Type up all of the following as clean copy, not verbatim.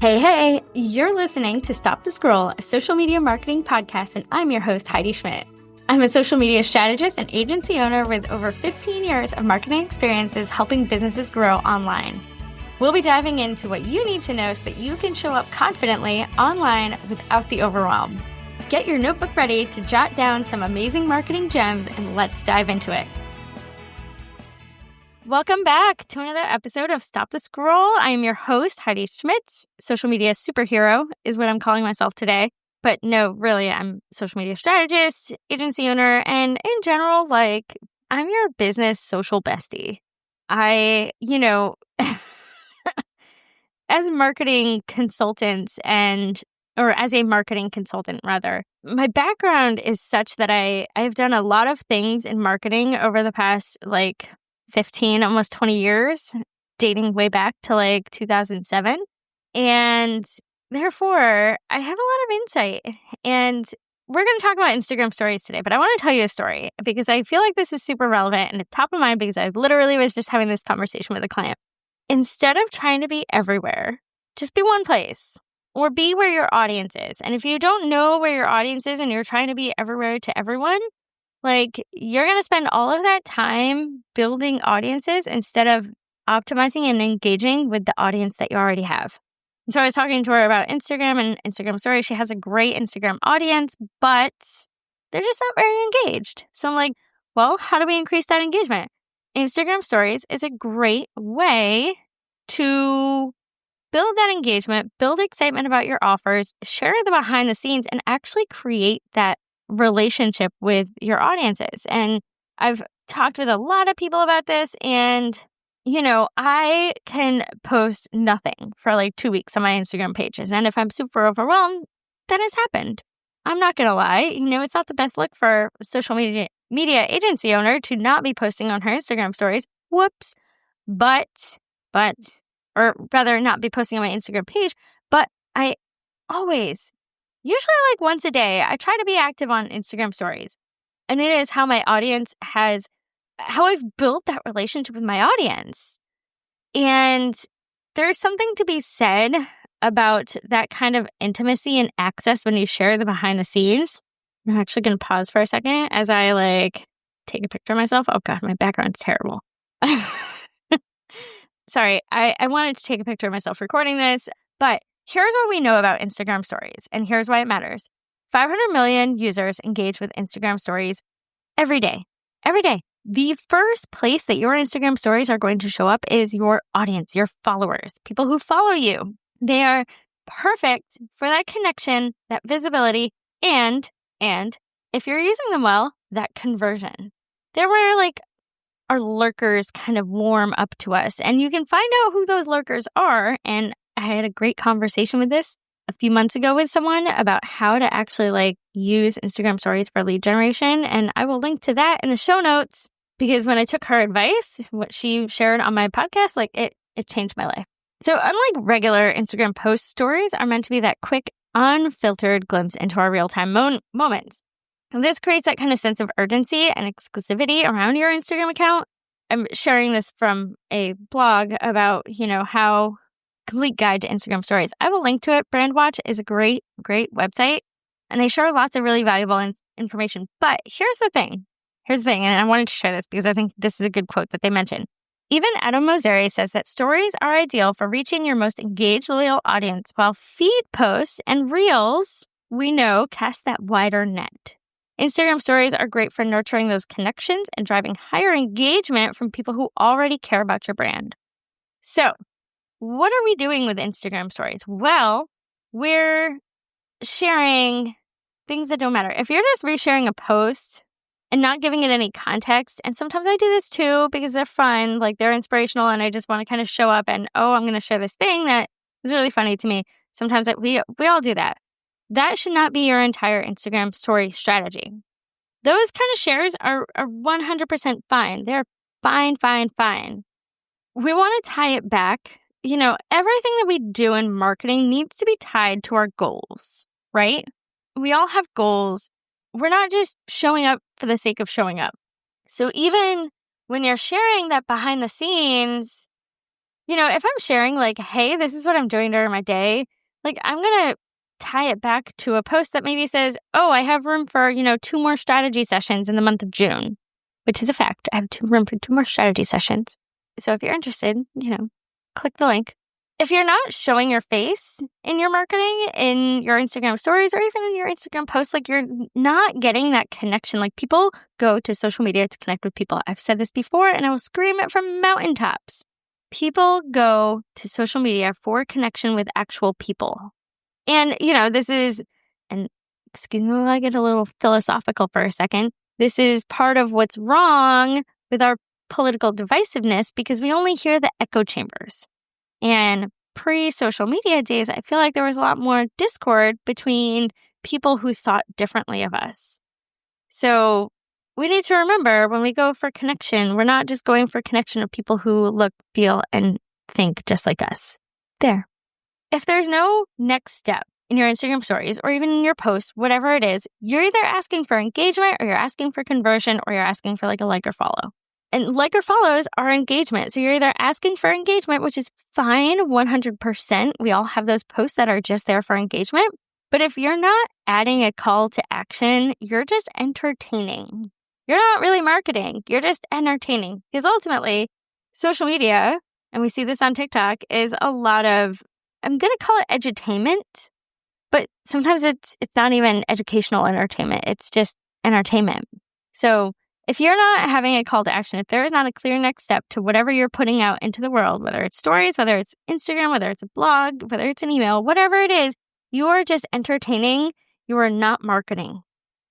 Hey, you're listening to Stop the Scroll, a social media marketing podcast, and I'm your host, Heidi Schmidt. I'm a social media strategist and agency owner with over 15 years of marketing experiences helping businesses grow online. We'll be diving into what you need to know so that you can show up confidently online without the overwhelm. Get your notebook ready to jot down some amazing marketing gems, and let's dive into it. Welcome back to another episode of Stop the Scroll. I am your host, Heidi Schmidt. Social media superhero is what I'm calling myself today. But no, really, I'm a social media strategist, agency owner, and in general, I'm your business social bestie. As a marketing consultant as a marketing consultant, rather, my background is such that I've done a lot of things in marketing over the past, 15, almost 20 years, dating way back to 2007. And therefore, I have a lot of insight. And we're going to talk about Instagram stories today, but I want to tell you a story because I feel like this is super relevant and it's top of mind because I literally was just having this conversation with a client. Instead of trying to be everywhere, just be one place or be where your audience is. And if you don't know where your audience is and you're trying to be everywhere to everyone, you're going to spend all of that time building audiences instead of optimizing and engaging with the audience that you already have. And so I was talking to her about Instagram and Instagram stories. She has a great Instagram audience, but they're just not very engaged. So I'm like, well, how do we increase that engagement? Instagram stories is a great way to build that engagement, build excitement about your offers, share the behind the scenes, and actually create that relationship with your audiences. And I've talked with a lot of people about this, and I can post nothing for 2 weeks on my Instagram pages. And if I'm super overwhelmed, that has happened. I'm not going to lie. It's not the best look for a social media agency owner to not be posting on her Instagram stories. Whoops. Or rather not be posting on my Instagram page, but I always, usually once a day, I try to be active on Instagram stories. And it is how I've built that relationship with my audience. And there's something to be said about that kind of intimacy and access when you share the behind the scenes. I'm actually going to pause for a second as I take a picture of myself. Oh God, my background's terrible. Sorry, I wanted to take a picture of myself recording this, but here's what we know about Instagram stories, and here's why it matters. 500 million users engage with Instagram stories every day. Every day. The first place that your Instagram stories are going to show up is your audience, your followers, people who follow you. They are perfect for that connection, that visibility, and if you're using them well, that conversion. They're where our lurkers kind of warm up to us, and you can find out who those lurkers are. And I had a great conversation with this a few months ago with someone about how to actually use Instagram stories for lead generation. And I will link to that in the show notes because when I took her advice, what she shared on my podcast, it changed my life. So unlike regular Instagram post, stories are meant to be that quick, unfiltered glimpse into our real-time moments. And this creates that kind of sense of urgency and exclusivity around your Instagram account. I'm sharing this from a blog about, how complete guide to Instagram stories. I will link to it. Brandwatch is a great website, and they share lots of really valuable information. But here's the thing, and I wanted to share this because I think this is a good quote that they mentioned. Even Adam Mosseri says that stories are ideal for reaching your most engaged, loyal audience, while feed posts and reels, we know, cast that wider net. Instagram stories are great for nurturing those connections and driving higher engagement from people who already care about your brand. So, what are we doing with Instagram stories? Well, we're sharing things that don't matter. If you're just resharing a post and not giving it any context, and sometimes I do this too because they're fun, they're inspirational, and I just want to kind of show up and, I'm going to share this thing that is really funny to me. Sometimes we all do that. That should not be your entire Instagram story strategy. Those kind of shares are 100% fine. They're fine. We want to tie it back. Everything that we do in marketing needs to be tied to our goals, right? We all have goals. We're not just showing up for the sake of showing up. So even when you're sharing that behind the scenes, if I'm sharing like, hey, this is what I'm doing during my day, like I'm going to tie it back to a post that maybe says, oh, I have room for, 2 more strategy sessions in the month of June, which is a fact. I have room for 2 more strategy sessions. So if you're interested, click the link. If you're not showing your face in your marketing, in your Instagram stories, or even in your Instagram posts, like you're not getting that connection. Like people go to social media to connect with people. I've said this before and I will scream it from mountaintops. People go to social media for connection with actual people. And, this is, and excuse me while I get a little philosophical for a second, this is part of what's wrong with our political divisiveness because we only hear the echo chambers. And pre-social media days, I feel like there was a lot more discord between people who thought differently of us. So we need to remember when we go for connection, we're not just going for connection of people who look, feel, and think just like us. There. If there's no next step in your Instagram stories or even in your posts, whatever it is, you're either asking for engagement or you're asking for conversion or you're asking for like a like or follow. And like or follows are engagement. So you're either asking for engagement, which is fine, 100%. We all have those posts that are just there for engagement. But if you're not adding a call to action, you're just entertaining. You're not really marketing. You're just entertaining. Because ultimately, social media, and we see this on TikTok, is a lot of, I'm going to call it edutainment, but sometimes it's not even educational entertainment. It's just entertainment. So if you're not having a call to action, if there is not a clear next step to whatever you're putting out into the world, whether it's stories, whether it's Instagram, whether it's a blog, whether it's an email, whatever it is, you are just entertaining. You are not marketing.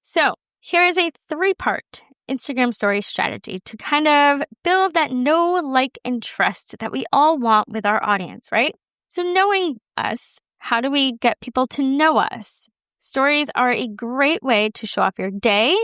So here is a 3-part Instagram story strategy to kind of build that know, like, and trust that we all want with our audience, right? So knowing us, how do we get people to know us? Stories are a great way to show off your day,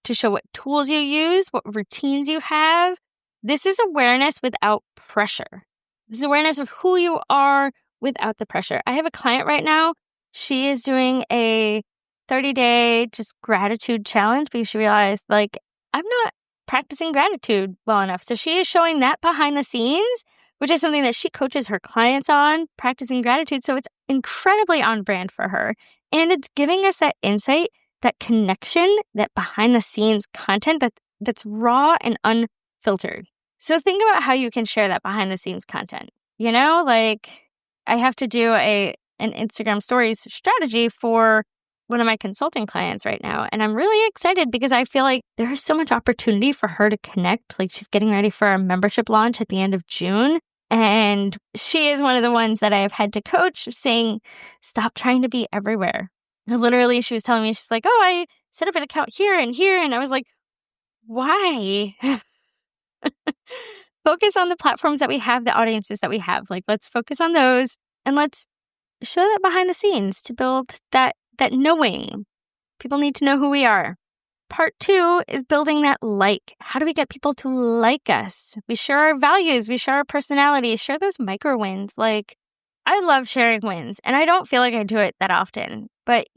to show what tools you use, what routines you have. This is awareness without pressure. This is awareness of who you are without the pressure. I have a client right now. She is doing a 30-day just gratitude challenge because she realized, like, I'm not practicing gratitude well enough. So she is showing that behind the scenes, which is something that she coaches her clients on, practicing gratitude. So it's incredibly on brand for her. And it's giving us that insight, that connection, that behind the scenes content that's raw and unfiltered. So think about how you can share that behind the scenes content. Like I have to do an Instagram stories strategy for one of my consulting clients right now. And I'm really excited because I feel like there is so much opportunity for her to connect. Like she's getting ready for a membership launch at the end of June. And she is one of the ones that I have had to coach saying, stop trying to be everywhere. And literally, she was telling me, she's like, oh, I set up an account here and here. And I was like, why? Focus on the platforms that we have, the audiences that we have. Like, let's focus on those and let's show that behind the scenes to build that knowing. People need to know who we are. Part 2 is building that like. How do we get people to like us? We share our values. We share our personality. Share those micro wins. Like, I love sharing wins, and I don't feel like I do it that often. But,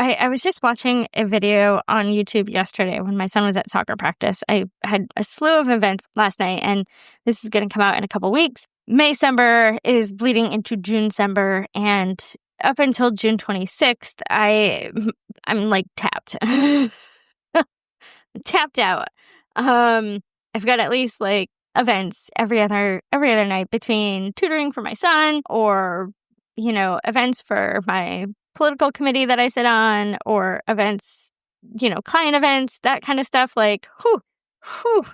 I was just watching a video on YouTube yesterday when my son was at soccer practice. I had a slew of events last night, and this is going to come out in a couple weeks. May-cember is bleeding into June-cember, and up until June 26th, I'm like tapped. Tapped out. I've got at least like events every other night between tutoring for my son or, events for my political committee that I sit on or events, client events, that kind of stuff. Like, whew.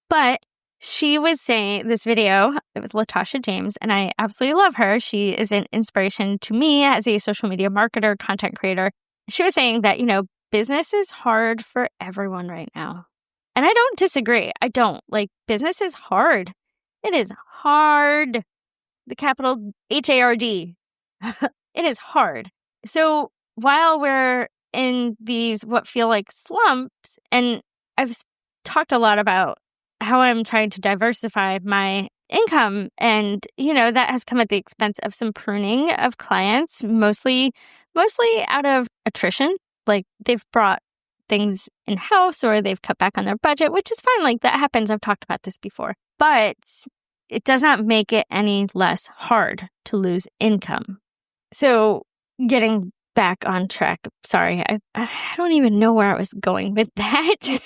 But she was saying this video, it was Latasha James, and I absolutely love her. She is an inspiration to me as a social media marketer, content creator. She was saying that, business is hard for everyone right now. And I don't disagree. I don't. Like, business is hard. It is hard. The capital H-A-R-D. It is hard. So while we're in these what feel like slumps, and I've talked a lot about how I'm trying to diversify my income. And, that has come at the expense of some pruning of clients, mostly out of attrition. Like they've brought things in-house or they've cut back on their budget, which is fine. Like, that happens. I've talked about this before. But it does not make it any less hard to lose income. So getting back on track. Sorry, I don't even know where I was going with that.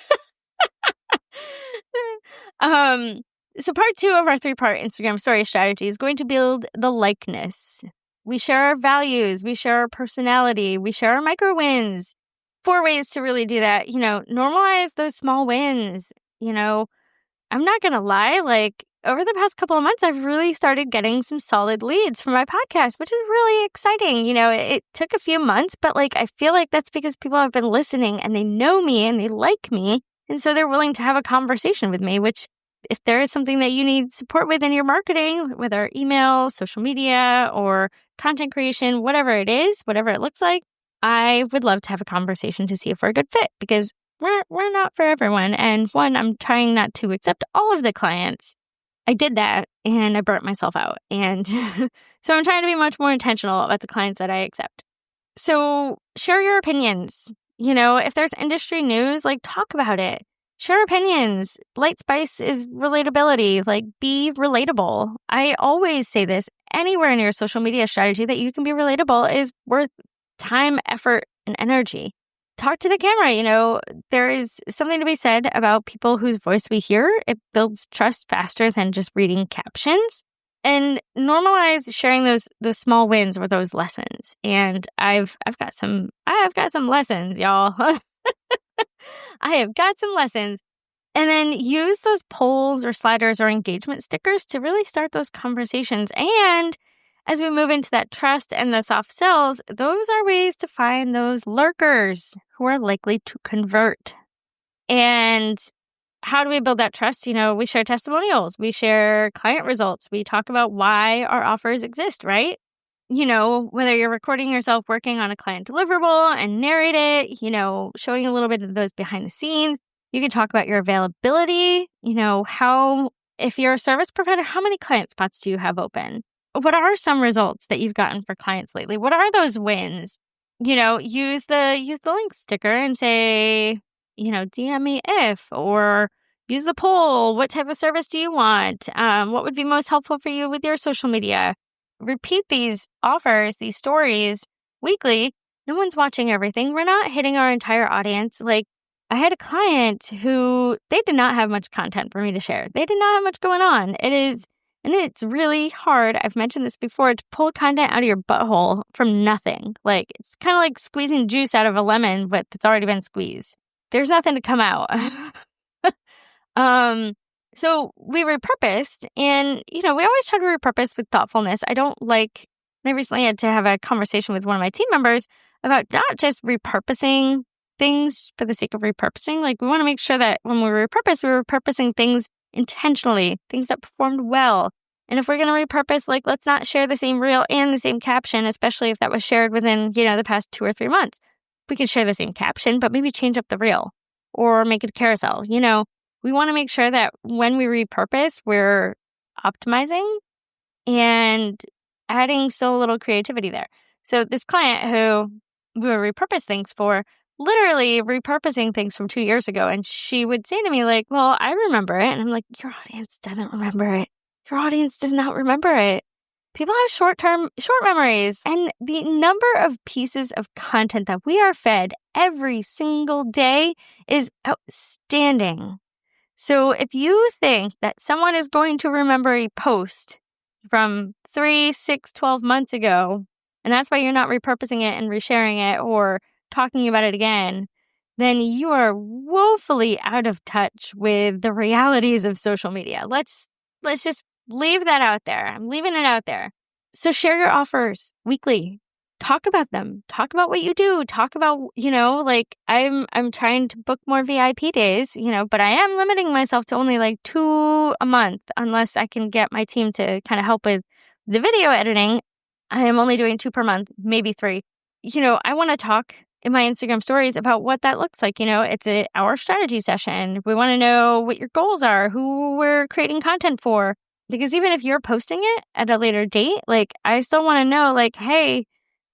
So part 2 of our 3-part Instagram story strategy is going to build the likeness. We share our values, we share our personality, we share our micro wins. 4 ways to really do that. Normalize those small wins. I'm not going to lie, like, over the past couple of months, I've really started getting some solid leads for my podcast, which is really exciting. It took a few months, but like, I feel like that's because people have been listening and they know me and they like me. And so they're willing to have a conversation with me, which if there is something that you need support with in your marketing, whether email, social media, or content creation, whatever it is, whatever it looks like, I would love to have a conversation to see if we're a good fit, because we're not for everyone. And one, I'm trying not to accept all of the clients. I did that and I burnt myself out. And so I'm trying to be much more intentional about the clients that I accept. So share your opinions. If there's industry news, like, talk about it. Share opinions. Light spice is relatability. Like, be relatable. I always say this. Anywhere in your social media strategy that you can be relatable is worth time, effort, and energy. Talk to the camera. There is something to be said about people whose voice we hear. It builds trust faster than just reading captions. And normalize sharing those small wins or those lessons. And I've got some lessons, y'all. I have got some lessons. And then use those polls or sliders or engagement stickers to really start those conversations. And as we move into that trust and the soft sells, those are ways to find those lurkers who are likely to convert. And how do we build that trust? We share testimonials, we share client results, we talk about why our offers exist, right? Whether you're recording yourself working on a client deliverable and narrate it, showing a little bit of those behind the scenes. You can talk about your availability, if you're a service provider, how many client spots do you have open? What are some results that you've gotten for clients lately? What are those wins? Use the link sticker and say, DM me if, or use the poll. What type of service do you want? What would be most helpful for you with your social media? Repeat these offers, these stories weekly. No one's watching everything. We're not hitting our entire audience. Like, I had a client who, they did not have much content for me to share. They did not have much going on. And it's really hard, I've mentioned this before, to pull content out of your butthole from nothing. Like, it's kind of like squeezing juice out of a lemon, but it's already been squeezed. There's nothing to come out. So we repurposed, and, we always try to repurpose with thoughtfulness. I recently had to have a conversation with one of my team members about not just repurposing things for the sake of repurposing. Like, we want to make sure that when we repurpose, we're repurposing things intentionally, things that performed well. And if we're going to repurpose, like, let's not share the same reel and the same caption, especially if that was shared within, the past 2 or 3 months. We could share the same caption, but maybe change up the reel or make it a carousel. We want to make sure that when we repurpose, we're optimizing and adding still a little creativity there. So this client who we would repurpose things for, literally repurposing things from 2 years ago. And she would say to me, like, well, I remember it. And I'm like, your audience doesn't remember it. Your audience does not remember it. People have short memories. And the number of pieces of content that we are fed every single day is outstanding. So if you think that someone is going to remember a post from 3, 6, 12 months ago, and that's why you're not repurposing it and resharing it or talking about it again, then you are woefully out of touch with the realities of social media. Let's just leave that out there. I'm leaving it out there. So share your offers weekly. Talk about them. Talk about what you do. Talk about, like, I'm trying to book more VIP days, but I am limiting myself to only like 2 a month unless I can get my team to kind of help with the video editing. I am only doing 2 per month, maybe 3. I want to talk in my Instagram stories about what that looks like. It's an hour strategy session. We want to know what your goals are, who we're creating content for. Because even if you're posting it at a later date, like, I still want to know, like, hey,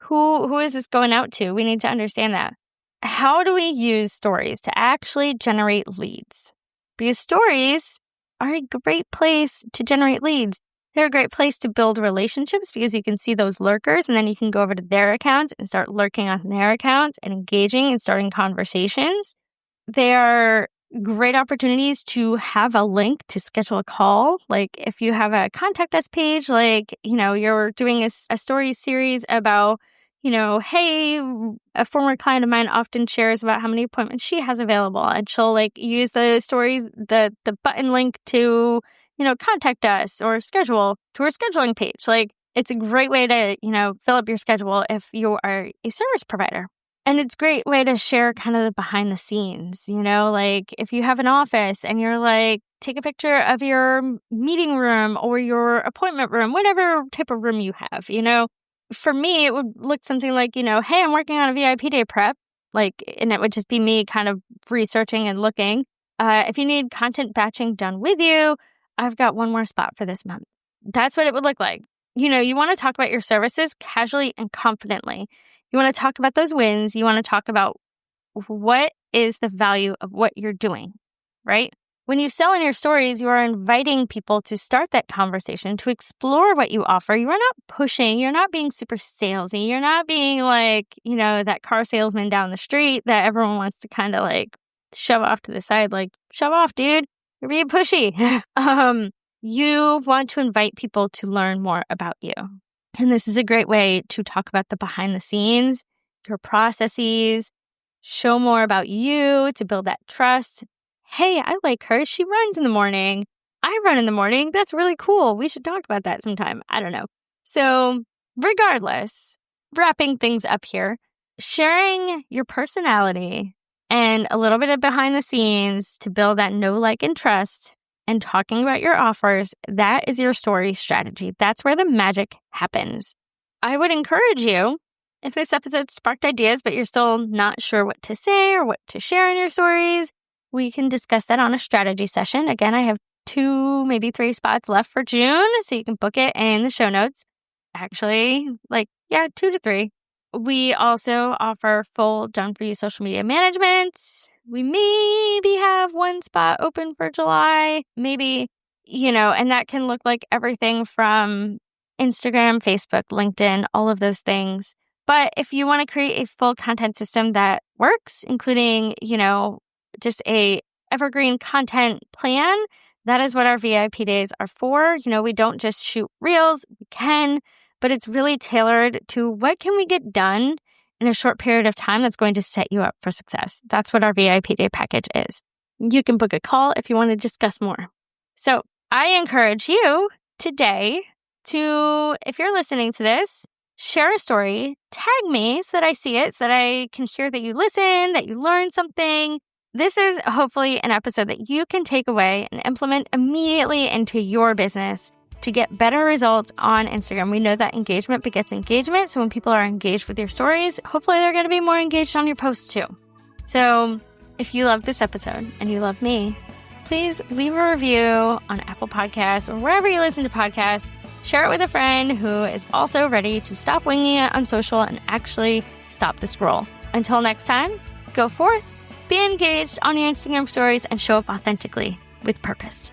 who is this going out to? We need to understand that. how do we use stories to actually generate leads? Because stories are a great place to generate leads. They're a great place to build relationships because you can see those lurkers and then you can go over to their accounts and start lurking on their accounts and engaging and starting conversations. They are great opportunities to have a link to schedule a call. Like if you have a contact us page, like, you're doing a story series about, hey, a former client of mine often shares about how many appointments she has available. And she'll use the stories, the button link to, contact us or schedule to her scheduling page. It's a great way to, fill up your schedule if you are a service provider. And it's a great way to share kind of the behind the scenes, if you have an office and you're take a picture of your meeting room or your appointment room, whatever type of room you have, For me, it would look something like, hey, I'm working on a VIP day prep, and it would just be me kind of researching and looking. If you need content batching done with you, I've got one more spot for this month. That's what it would look like. You want to talk about your services casually and confidently. You want to talk about those wins. You want to talk about what is the value of what you're doing, right? When you sell in your stories, you are inviting people to start that conversation, to explore what you offer. You are not pushing. You're not being super salesy. You're not being that car salesman down the street that everyone wants to kind of shove off to the side. Shove off, dude. You're being pushy. You want to invite people to learn more about you. And this is a great way to talk about the behind the scenes, your processes, show more about you to build that trust. Hey, I like her. She runs in the morning. I run in the morning. That's really cool. We should talk about that sometime. I don't know. So regardless, wrapping things up here, sharing your personality and a little bit of behind the scenes to build that know, like, and trust, and talking about your offers, that is your story strategy. That's where the magic happens. I would encourage you, if this episode sparked ideas, but you're still not sure what to say or what to share in your stories, we can discuss that on a strategy session. Again, I have 2, maybe 3 spots left for June, so you can book it in the show notes. Actually, 2 to 3. We also offer full done-for-you social media management. We maybe have 1 spot open for July, maybe, and that can look like everything from Instagram, Facebook, LinkedIn, all of those things. But if you want to create a full content system that works, including, just a evergreen content plan, that is what our VIP days are for. We don't just shoot reels, we can, but it's really tailored to what can we get done in a short period of time that's going to set you up for success. That's what our VIP day package is. You can book a call if you want to discuss more. So I encourage you today to, if you're listening to this, share a story, tag me so that I see it, so that I can hear that you listen, that you learned something. This is hopefully an episode that you can take away and implement immediately into your business to get better results on Instagram. We know that engagement begets engagement. So when people are engaged with your stories, hopefully they're going to be more engaged on your posts too. So if you love this episode and you love me, please leave a review on Apple Podcasts or wherever you listen to podcasts. Share it with a friend who is also ready to stop winging it on social and actually stop the scroll. Until next time, go forth, be engaged on your Instagram stories, and show up authentically with purpose.